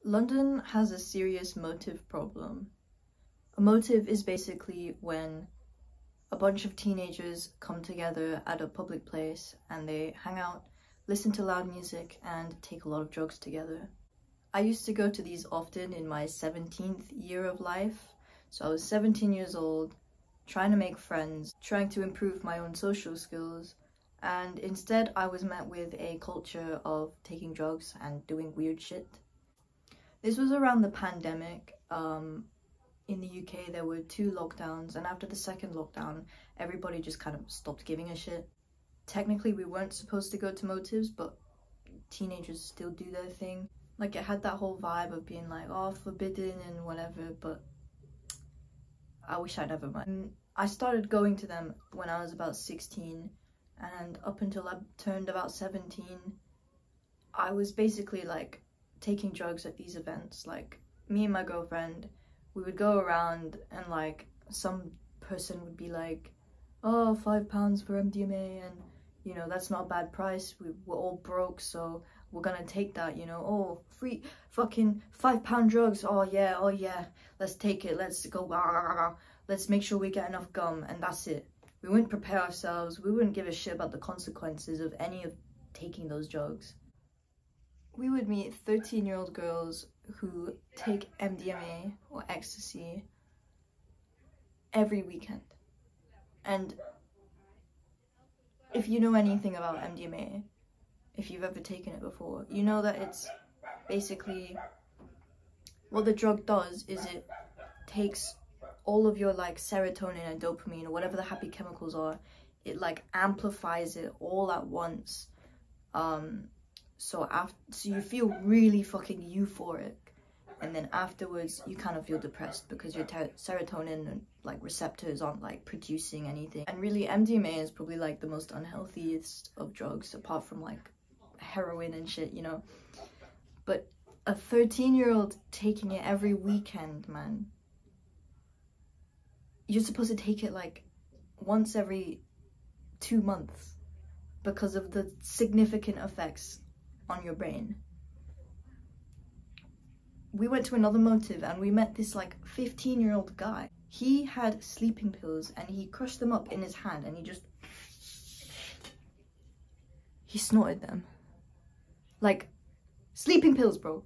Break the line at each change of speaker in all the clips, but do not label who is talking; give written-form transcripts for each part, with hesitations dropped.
London has a serious motive problem. A motive is basically when a bunch of teenagers come together at a public place and they hang out, listen to loud music, and take a lot of drugs together. I used to go to these often in my 17th year of life. So I was 17 years old, trying to make friends, trying to improve my own social skills, and instead I was met with a culture of taking drugs and doing weird shit. This was around the pandemic. In the UK there were 2 lockdowns, and after the second lockdown everybody just kind of stopped giving a shit. Technically we weren't supposed to go to motives, but teenagers still do their thing. Like, it had that whole vibe of being like, oh, forbidden and whatever, but I wish I never went. I started going to them when I was about 16, and up until I turned about 17 I was basically like taking drugs at these events. Like, me and my girlfriend, we would go around and like some person would be like, oh, £5 for MDMA, and you know, that's not a bad price, we're all broke, so we're gonna take that, you know. Oh, free fucking £5 drugs, oh yeah, let's take it, let's go, let's make sure we get enough gum, and that's it. We wouldn't prepare ourselves, we wouldn't give a shit about the consequences of any of taking those drugs. We would meet 13-year-old girls who take MDMA or ecstasy every weekend. And if you know anything about MDMA, if you've ever taken it before, you know that it's basically, what the drug does is it takes all of your like serotonin and dopamine or whatever the happy chemicals are, it like amplifies it all at once. So you feel really fucking euphoric, and then afterwards you kind of feel depressed because your serotonin and like receptors aren't like producing anything. And really MDMA is probably like the most unhealthiest of drugs, apart from like heroin and shit, you know. But a 13-year-old taking it every weekend, man. You're supposed to take it like once every 2 months because of the significant effects on your brain. We went to another motive and we met this like 15-year-old guy. He had sleeping pills and he crushed them up in his hand and he snorted them. Like, sleeping pills, bro.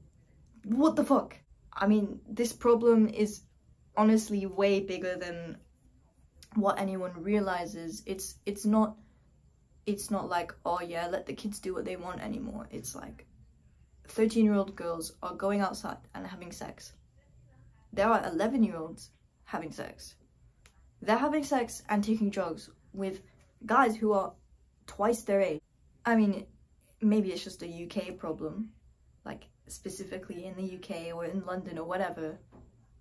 What the fuck? I mean, this problem is honestly way bigger than what anyone realizes. It's not like, oh yeah, let the kids do what they want anymore. It's like 13-year-old girls are going outside and having sex. There are 11-year-olds having sex. They're having sex and taking drugs with guys who are twice their age. I mean, maybe it's just a UK problem, like specifically in the UK or in London or whatever,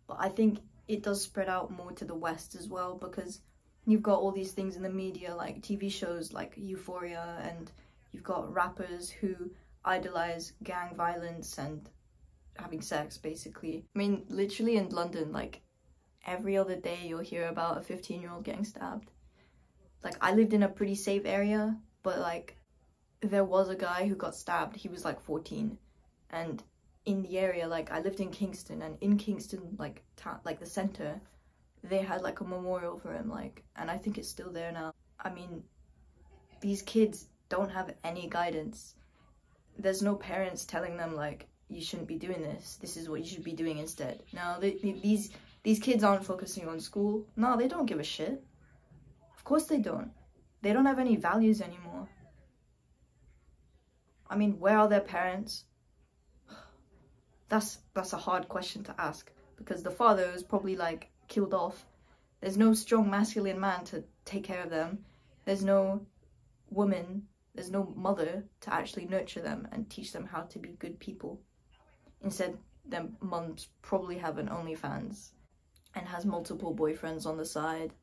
but I think it does spread out more to the West as well, because you've got all these things in the media, like TV shows like Euphoria, and you've got rappers who idolize gang violence and having sex, basically. I mean, literally in London, like every other day you'll hear about a 15-year-old getting stabbed. Like, I lived in a pretty safe area, but like there was a guy who got stabbed. He was like 14, and in the area, like I lived in Kingston, and in Kingston, like like the center, they had like a memorial for him, like, and I think it's still there now. I mean, these kids don't have any guidance. There's no parents telling them like, you shouldn't be doing this, this is what you should be doing instead. No, these kids aren't focusing on school. No, they don't give a shit. Of course they don't. They don't have any values anymore. I mean, where are their parents? That's a hard question to ask, because the father is probably like killed off. There's no strong masculine man to take care of them. There's no woman, there's no mother to actually nurture them and teach them how to be good people. Instead, their mums probably have an OnlyFans and has multiple boyfriends on the side.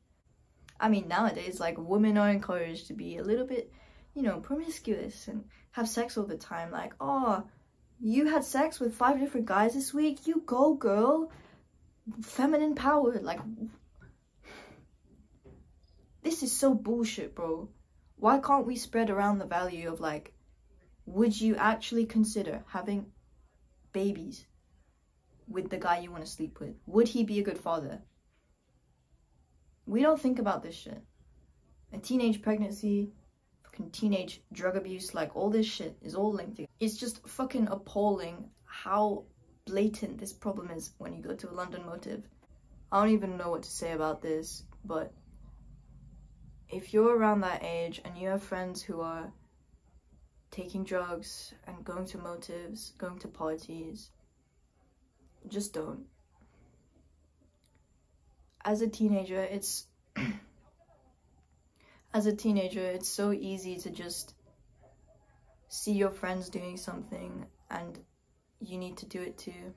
I mean, nowadays, like, women are encouraged to be a little bit, you know, promiscuous and have sex all the time. Like, oh, you had sex with 5 different guys this week? You go, girl. Feminine power. Like, this is so bullshit, bro. Why can't we spread around the value of, like, would you actually consider having babies with the guy you want to sleep with? Would he be a good father? We don't think about this shit. A teenage pregnancy, fucking teenage drug abuse, like all this shit is all linked together. It's just fucking appalling how blatant this problem is when you go to a London motive. I don't even know what to say about this, but if you're around that age and you have friends who are taking drugs and going to motives, going to parties, just don't. As a teenager, it's so easy to just see your friends doing something and you need to do it too.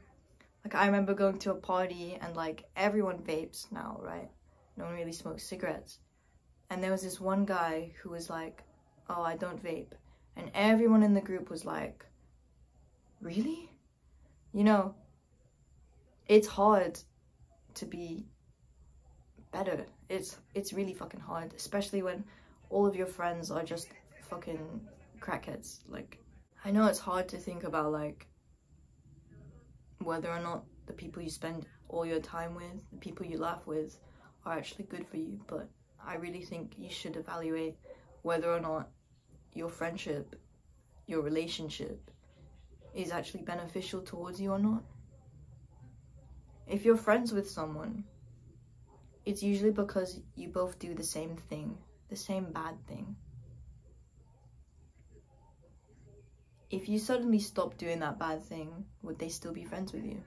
Like, I remember going to a party and like everyone vapes now, right? No one really smokes cigarettes. And there was this one guy who was like, oh, I don't vape. And everyone in the group was like, really? You know, it's hard to be better. It's really fucking hard, especially when all of your friends are just fucking crackheads. Like, I know it's hard to think about like whether or not the people you spend all your time with, the people you laugh with, are actually good for you, but I really think you should evaluate whether or not your friendship, your relationship is actually beneficial towards you or not. If you're friends with someone, it's usually because you both do the same thing, the same bad thing. If you suddenly stop doing that bad thing, would they still be friends with you?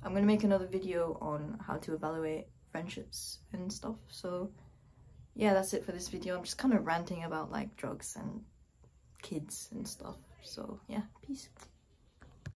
I'm gonna make another video on how to evaluate friendships and stuff, so yeah, that's it for this video. I'm just kind of ranting about like drugs and kids and stuff, so yeah, peace.